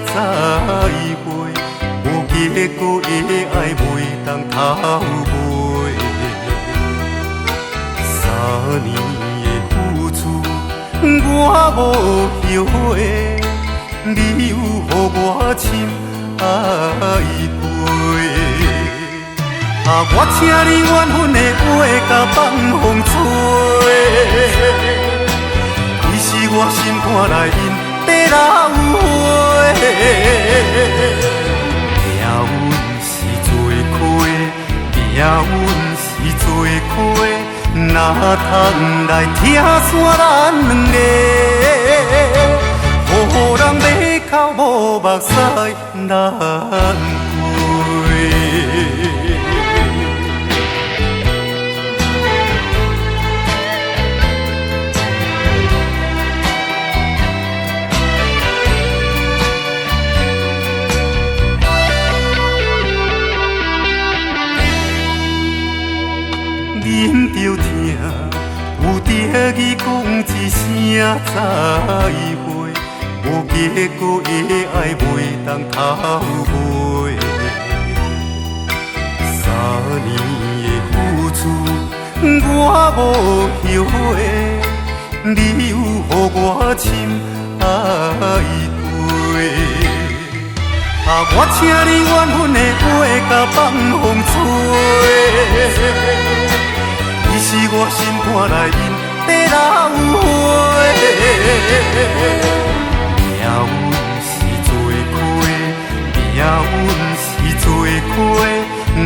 再会，有结果的爱袂当偷卖。3年的付出，我无后悔，你有予我深爱过。我请你缘分的话，甲放风吹。其实我心肝内面在流花。命运是做亏，命运是做亏，哪通来拆散咱两个？予人马口无目屎难过。忍着疼，有得意讲一声再会，有结果的爱袂当偷卖。3年的付出，我无后悔，你有予我深爱过。我请你缘分的话，甲放风吹。其实我心肝内面在流花。命运是做亏，命运是做亏，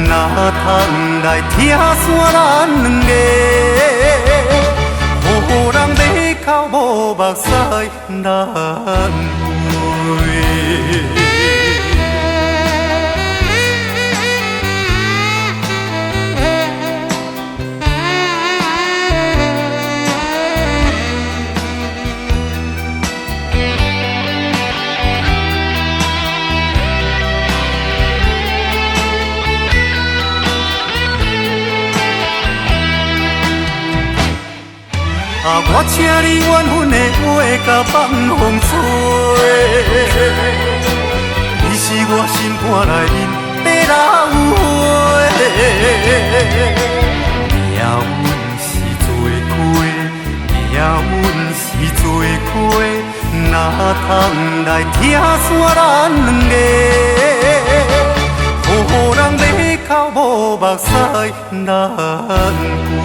哪通来拆散咱两个？予人马口无目屎难过。我请你缘分的话，甲放风吹。其实我心肝内面在流花。命运是做亏，命运是做亏，哪通来拆散咱两个？予人马口无目屎难过。